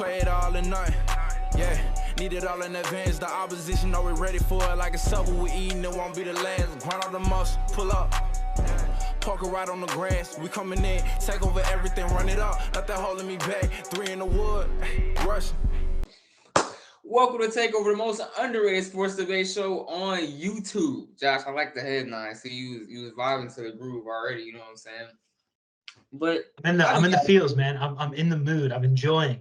play it all or nothing. Yeah, need it all in advance. The opposition know we're ready for it. Like a supper we eating, it won't be the last. Grind all the muscle, pull up. Poker right on the grass. We coming in, take over everything, run it up. Nothing holding me back. 3 in the wood, rushing. Welcome to Takeover, the most underrated sports debate show on YouTube. Josh, I like the headline. See, you was vibing to the groove already. You know what I'm saying? But I'm in the fields, man. I'm in the mood. I'm enjoying.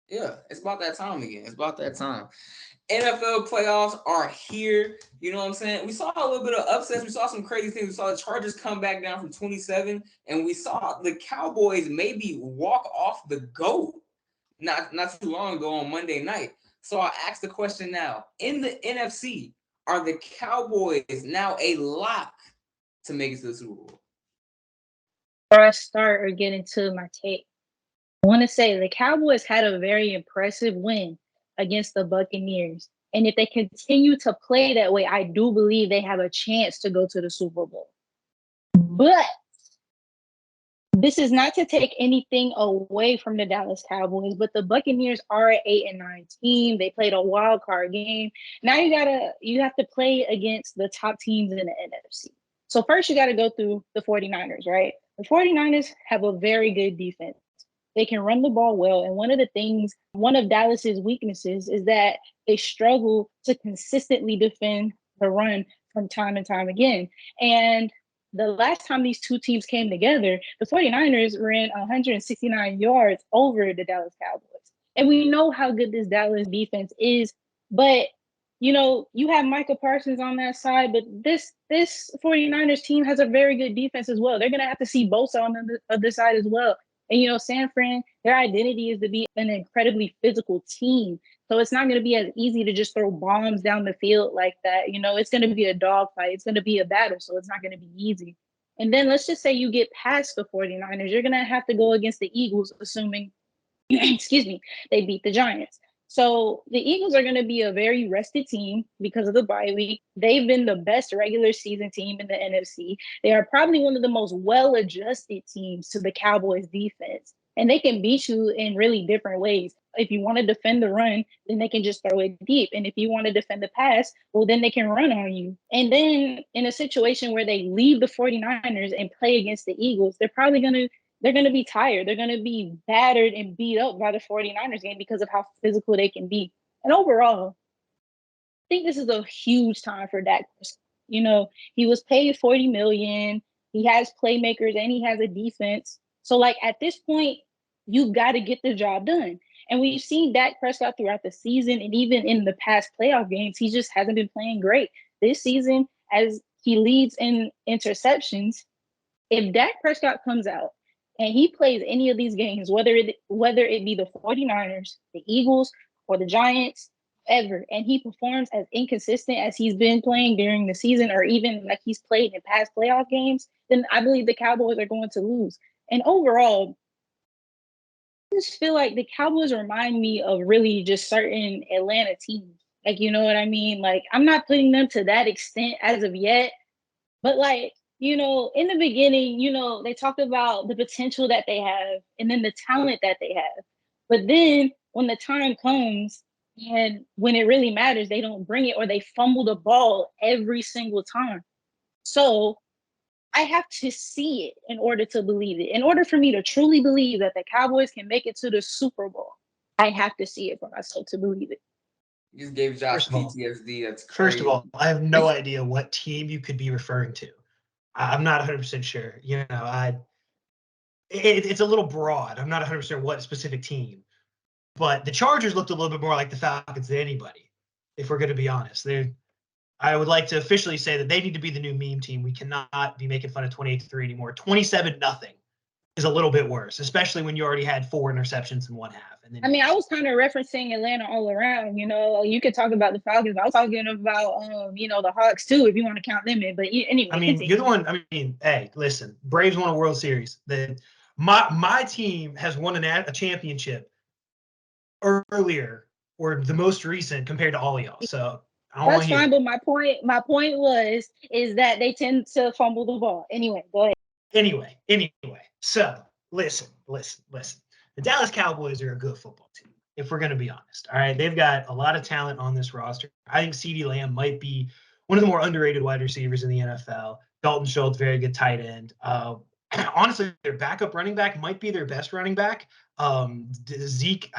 Yeah, it's about that time again. It's about that time. NFL playoffs are here. You know what I'm saying? We saw a little bit of upsets. We saw some crazy things. We saw the Chargers come back down from 27, and we saw the Cowboys maybe walk off the GOAT not too long ago on Monday night. So I ask the question now: in the NFC, are the Cowboys now a lock to make it to the Super Bowl? Before I start or get into my take, I want to say the Cowboys had a very impressive win against the Buccaneers. And if they continue to play that way, I do believe they have a chance to go to the Super Bowl. But this is not to take anything away from the Dallas Cowboys, but the Buccaneers are an 8-9 team. They played a wild card game. Now you have to play against the top teams in the NFC. So first you got to go through the 49ers, right? The 49ers have a very good defense. They can run the ball well. And one of Dallas's weaknesses is that they struggle to consistently defend the run from time and time again. And the last time these two teams came together, the 49ers ran 169 yards over the Dallas Cowboys. And we know how good this Dallas defense is. But, you have Micah Parsons on that side, but this 49ers team has a very good defense as well. They're going to have to see Bosa on the other side as well. And, San Fran, their identity is to be an incredibly physical team. So it's not going to be as easy to just throw bombs down the field like that. It's going to be a dogfight. It's going to be a battle. So it's not going to be easy. And then let's just say you get past the 49ers. You're going to have to go against the Eagles, assuming, they beat the Giants. So the Eagles are going to be a very rested team because of the bye week. They've been the best regular season team in the NFC. They are probably one of the most well-adjusted teams to the Cowboys defense. And they can beat you in really different ways. If you want to defend the run, then they can just throw it deep. And if you want to defend the pass, well, then they can run on you. And then in a situation where they leave the 49ers and play against the Eagles, they're going to be tired. They're going to be battered and beat up by the 49ers game because of how physical they can be. And overall, I think this is a huge time for Dak. He was paid $40 million. He has playmakers and he has a defense. So, at this point, you've got to get the job done. And we've seen Dak Prescott throughout the season and even in the past playoff games, he just hasn't been playing great. This season, as he leads in interceptions, if Dak Prescott comes out and he plays any of these games, whether it be the 49ers, the Eagles, or the Giants, ever, and he performs as inconsistent as he's been playing during the season or even like he's played in past playoff games, then I believe the Cowboys are going to lose. And overall, I just feel like the Cowboys remind me of really just certain Atlanta teams. You know what I mean? I'm not putting them to that extent as of yet, but in the beginning, they talked about the potential that they have and then the talent that they have. But then when the time comes and when it really matters, they don't bring it or they fumble the ball every single time. So I have to see it in order to believe it. In order for me to truly believe that the Cowboys can make it to the Super Bowl, I have to see it for myself to believe it. You just gave Josh PTSD. That's crazy. First of all, I have no idea what team you could be referring to. I'm not 100% sure. It's a little broad. I'm not 100% what specific team. But the Chargers looked a little bit more like the Falcons than anybody, if we're going to be honest. I would like to officially say that they need to be the new meme team. We cannot be making fun of 28-3 anymore. 27-0 is a little bit worse, especially when you already had 4 interceptions in one half. And then I was kind of referencing Atlanta all around. You could talk about the Falcons. I was talking about, the Hawks too, if you want to count them in. But anyway, you're the one. Hey, listen, Braves won a World Series. My team has won a championship earlier or the most recent compared to all of y'all. So that's fine. But my point is that they tend to fumble the ball. Anyway, go ahead. Anyway. So listen. The Dallas Cowboys are a good football team, if we're going to be honest. All right. They've got a lot of talent on this roster. I think CeeDee Lamb might be one of the more underrated wide receivers in the NFL. Dalton Schultz, very good tight end. Honestly, their backup running back might be their best running back. Zeke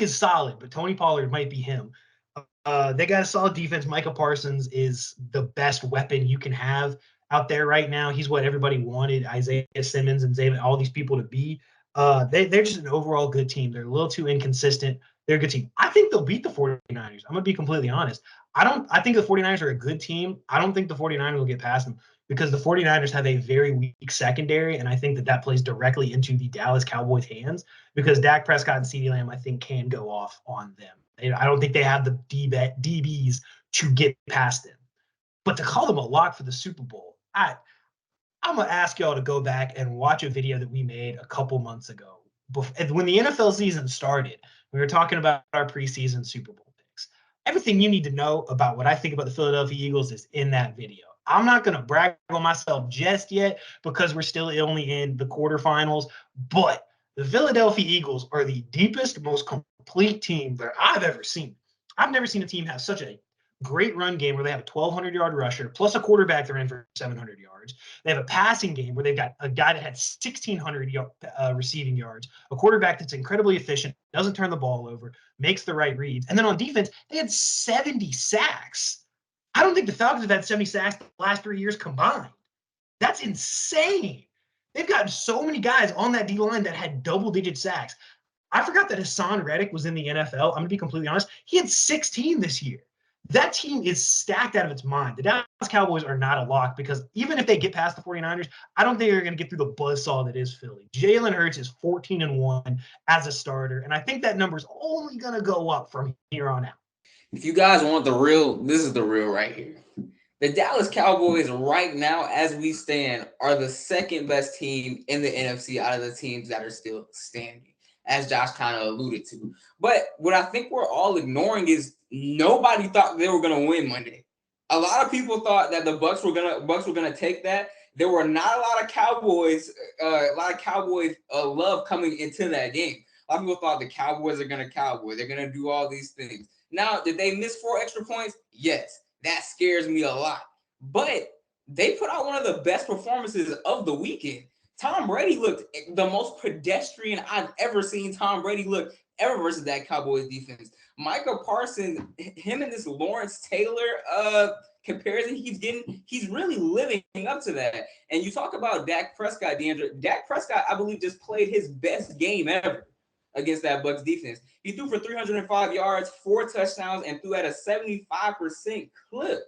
is solid, but Tony Pollard might be him. They got a solid defense. Micah Parsons is the best weapon you can have out there right now. He's what everybody wanted Isaiah Simmons and all these people to be. They're just an overall good team. They're a little too inconsistent. They're a good team. I think they'll beat the 49ers. I'm going to be completely honest. I think the 49ers are a good team. I don't think the 49ers will get past them because the 49ers have a very weak secondary, and I think that plays directly into the Dallas Cowboys' hands because Dak Prescott and CeeDee Lamb, I think, can go off on them. I don't think they have the DBs to get past them. But to call them a lock for the Super Bowl, I'm going to ask y'all to go back and watch a video that we made a couple months ago. When the NFL season started, we were talking about our preseason Super Bowl picks. Everything you need to know about what I think about the Philadelphia Eagles is in that video. I'm not going to brag on myself just yet because we're still only in the quarterfinals, but the Philadelphia Eagles are the deepest, most complete team that I've ever seen. I've never seen a team have such a great run game where they have a 1,200-yard rusher plus a quarterback they're in for 700 yards. They have a passing game where they've got a guy that had 1,600 receiving yards, a quarterback that's incredibly efficient, doesn't turn the ball over, makes the right reads. And then on defense, they had 70 sacks. I don't think the Falcons have had 70 sacks the last 3 years combined. That's insane. They've got so many guys on that D-line that had double-digit sacks. I forgot that Hassan Reddick was in the NFL. I'm going to be completely honest. He had 16 this year. That team is stacked out of its mind. The Dallas Cowboys are not a lock because even if they get past the 49ers, I don't think they're going to get through the buzzsaw that is Philly. Jalen Hurts is 14-1 as a starter, and I think that number is only going to go up from here on out. If you guys want the real, this is the real right here. The Dallas Cowboys right now, as we stand, are the second best team in the NFC out of the teams that are still standing, as Josh kind of alluded to. But what I think we're all ignoring is nobody thought they were going to win Monday. A lot of people thought that the Bucs were gonna take that. There were not a lot of Cowboys love coming into that game. A lot of people thought the Cowboys are going to Cowboy. They're going to do all these things. Now, did they miss 4 extra points? Yes. That scares me a lot. But they put out one of the best performances of the weekend. Tom Brady looked the most pedestrian I've ever seen Tom Brady look ever versus that Cowboys defense. Micah Parsons, him and this Lawrence Taylor comparison he's getting, he's really living up to that. And you talk about Dak Prescott, DeAndre. Dak Prescott, I believe, just played his best game ever against that Bucs defense. He threw for 305 yards, 4 touchdowns, and threw at a 75% clip.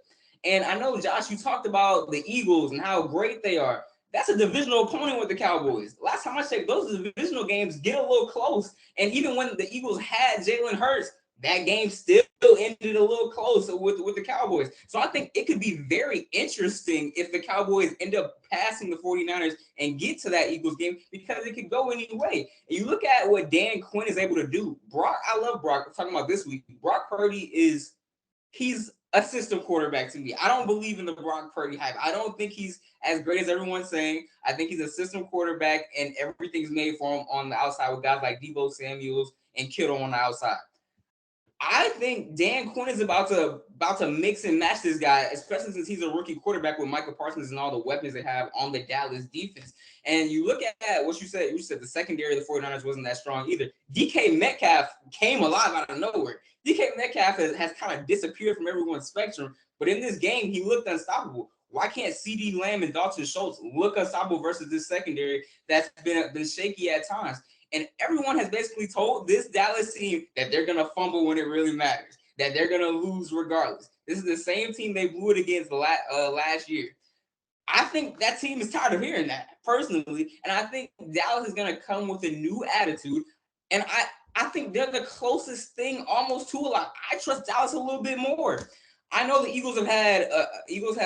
And I know, Josh, you talked about the Eagles and how great they are. That's a divisional opponent with the Cowboys. Last time I checked, those divisional games get a little close. And even when the Eagles had Jalen Hurts, that game still ended a little close with the Cowboys. So I think it could be very interesting if the Cowboys end up passing the 49ers and get to that Eagles game because it could go any way. And you look at what Dan Quinn is able to do. I love Brock. We're talking about this week. Brock Purdy he's a system quarterback to me. I don't believe in the Brock Purdy hype. I don't think he's as great as everyone's saying. I think he's a system quarterback and everything's made for him on the outside with guys like Deebo Samuels and Kittle on the outside. I think Dan Quinn is about to mix and match this guy, especially since he's a rookie quarterback with Micah Parsons and all the weapons they have on the Dallas defense. And you look at what you said. You said the secondary of the 49ers wasn't that strong either. DK Metcalf came alive out of nowhere. DK Metcalf has kind of disappeared from everyone's spectrum, but in this game, he looked unstoppable. Why can't CeeDee Lamb and Dalton Schultz look unstoppable versus this secondary that's been shaky at times? And everyone has basically told this Dallas team that they're going to fumble when it really matters, that they're going to lose regardless. This is the same team they blew it against last year. I think that team is tired of hearing that, personally. And I think Dallas is going to come with a new attitude. And I think they're the closest thing almost to a lot. I trust Dallas a little bit more. I know the Eagles have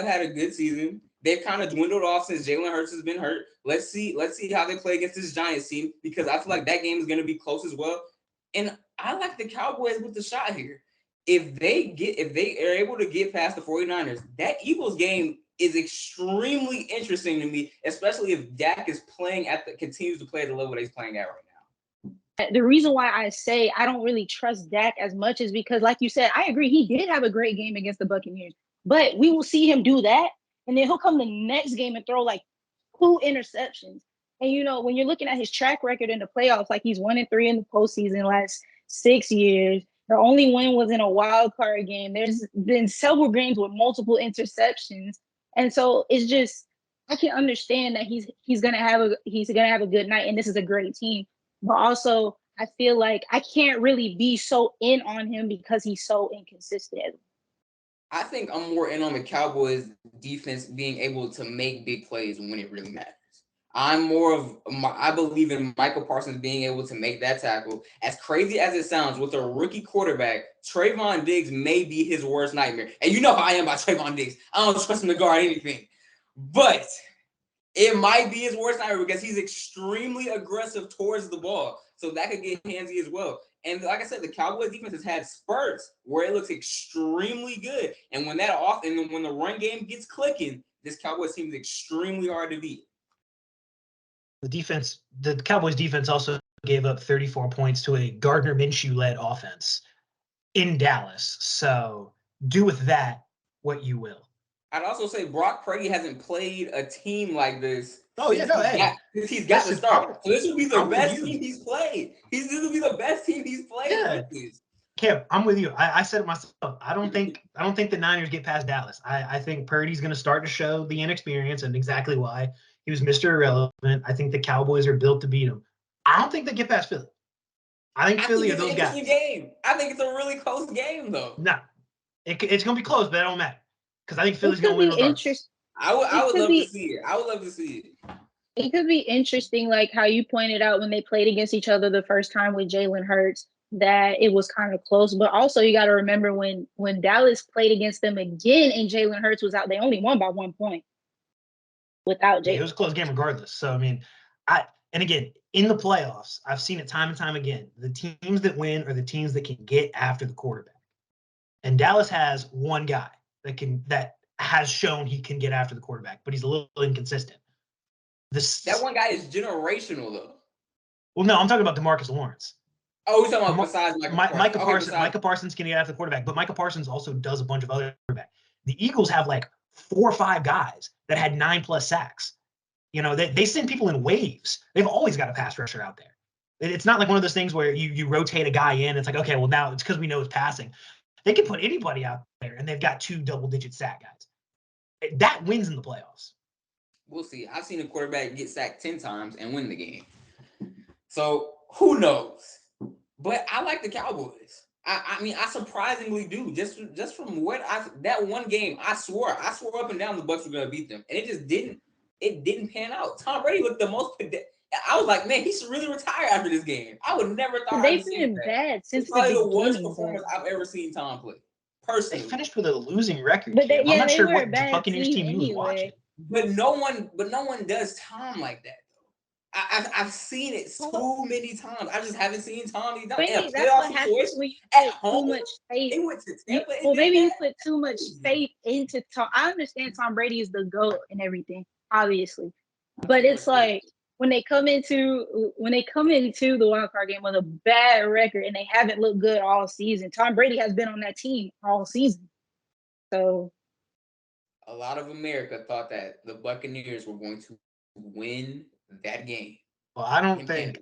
had a good season. They've kind of dwindled off since Jalen Hurts has been hurt. Let's see how they play against this Giants team because I feel like that game is going to be close as well. And I like the Cowboys with the shot here. If they are able to get past the 49ers, that Eagles game is extremely interesting to me, especially if Dak is continues to play at the level that he's playing at right now. the reason why I say I don't really trust Dak as much is because, like you said, I agree he did have a great game against the Buccaneers, but we will see him do that, and then he'll come the next game and throw like 2 interceptions. And when you're looking at his track record in the playoffs, like he's 1-3 in the postseason last 6 years. The only win was in a wild card game. There's been several games with multiple interceptions, and so it's just I can understand that he's gonna have a good night, and this is a great team. But also, I feel like I can't really be so in on him because he's so inconsistent. I think I'm more in on the Cowboys defense being able to make big plays when it really matters. I believe in Michael Parsons being able to make that tackle. As crazy as it sounds, with a rookie quarterback, Trayvon Diggs may be his worst nightmare. And you know how I am about Trayvon Diggs. I don't trust him to guard anything. But it might be his worst nightmare because he's extremely aggressive towards the ball. So that could get handsy as well. And like I said, the Cowboys defense has had spurts where it looks extremely good. And when when the run game gets clicking, this Cowboys team is extremely hard to beat. The Cowboys defense also gave up 34 points to a Gardner Minshew-led offense in Dallas. So do with that what you will. I'd also say Brock Purdy hasn't played a team like this. Oh, yeah, no, hey. He's got to start. So this would be the best team he's played. This would be the best team he's played with this. Kev, I'm with you. I said it myself. I don't think the Niners get past Dallas. I think Purdy's going to start to show the inexperience and exactly why he was Mr. Irrelevant. I think the Cowboys are built to beat him. I don't think they get past Philly. I think Philly are those guys. Game. I think it's a really close game, though. No, it's going to be close, but it don't matter because I think Philly's going to win regardless. I would love to see it. I would love to see it. It could be interesting, like how you pointed out when they played against each other the first time with Jalen Hurts, that it was kind of close. But also you got to remember when Dallas played against them again and Jalen Hurts was out, they only won by 1 point without Jalen. Yeah, it was a close game regardless. So, I mean, and again, in the playoffs, I've seen it time and time again. The teams that win are the teams that can get after the quarterback. And Dallas has one guy that has shown he can get after the quarterback, but he's a little inconsistent. That one guy is generational, though. Well, no, I'm talking about DeMarcus Lawrence. Oh, you're talking about besides Micah Parsons. Micah Parsons can get after the quarterback, but Micah Parsons also does a bunch of other quarterback. The Eagles have like 4 or 5 guys that had 9+ sacks. They send people in waves. They've always got a pass rusher out there. It's not like one of those things where you rotate a guy in. It's like, okay, well, now it's because we know it's passing. They can put anybody out there, and they've got 2 double-digit sack guys. That wins in the playoffs. We'll see. I've seen a quarterback get sacked 10 times and win the game. So who knows? But I like the Cowboys. I mean, I surprisingly do. Just from that one game, I swore up and down the Bucs were gonna beat them, and it just didn't. It didn't pan out. Tom Brady looked the most. I was like, man, he should really retire after this game. I would never thought they've been bad since it's probably the worst beginning, performance I've ever seen Tom play. Personally, they finished with a losing record. But I'm not sure what the Buccaneers team you was watching. But no one does Tom like that. I've seen it so many times. I just haven't seen Tom. That's what happens when you put too much faith. They went to Tampa. Maybe you put too much faith into Tom. I understand Tom Brady is the GOAT and everything, obviously, but it's like when they come into the wild card game with a bad record and they haven't looked good all season. Tom Brady has been on that team all season, so. A lot of America thought that the Buccaneers were going to win that game. Well, I don't think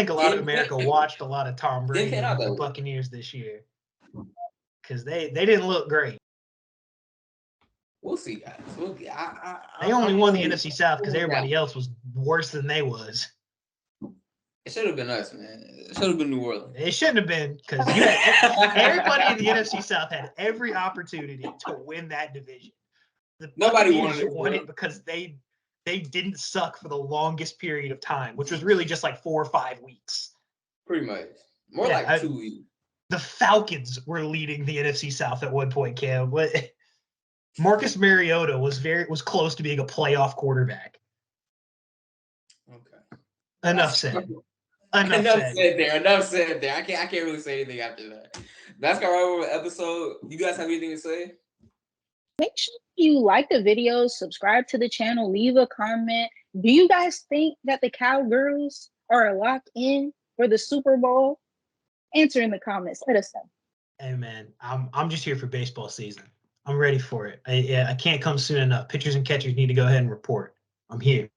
a lot of America watched a lot of Tom Brady and the Buccaneers this year because they didn't look great. We'll see, guys. They only won the NFC South because everybody else was worse than they was. It should have been us, man. It should have been New Orleans. It shouldn't have been because everybody in the NFC South had every opportunity to win that division. Nobody won it because they didn't suck for the longest period of time, which was really just like 4 or 5 weeks. Pretty much. More like 2 weeks. The Falcons were leading the NFC South at one point, Cam. Marcus Mariota was close to being a playoff quarterback. Okay. Enough said. Enough said there. I can't really say anything after that. That's our over episode. You guys have anything to say? Make sure you like the video, subscribe to the channel, leave a comment. Do you guys think that the Cowgirls are locked in for the Super Bowl? Answer in the comments. Let us know. Hey man, I'm just here for baseball season. I'm ready for it. I can't come soon enough. Pitchers and catchers need to go ahead and report. I'm here.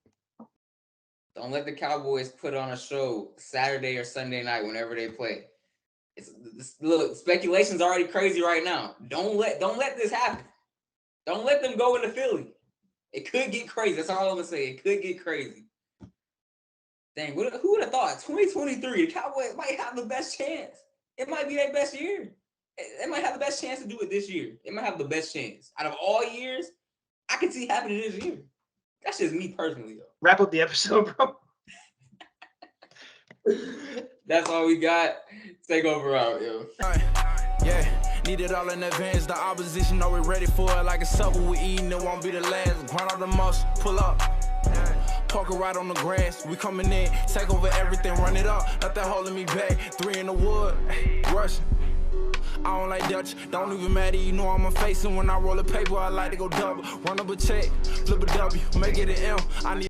Don't let the Cowboys put on a show Saturday or Sunday night whenever they play. Look, speculation's already crazy right now. Don't let this happen. Don't let them go into Philly. It could get crazy. That's all I'm gonna say. It could get crazy. Dang, who would have thought? 2023, the Cowboys might have the best chance. It might be their best year. They might have the best chance to do it this year. It might have the best chance. Out of all years, I can see happening this year. That's just me personally, though. Wrap up the episode, bro. That's all we got. Takeover out, yo. Yeah, need it all in advance. The opposition know we're ready for it. Like a supper we eating, it won't be the last. Grind all the muscle, pull up. Parker right on the grass. We coming in, take over everything, run it up. Nothing holding me back. 3 in the wood, rushing. I don't like Dutch, don't even matter, you know I'm a face. And when I roll a paper, I like to go double. Run up a check, flip a W, make it an M. I need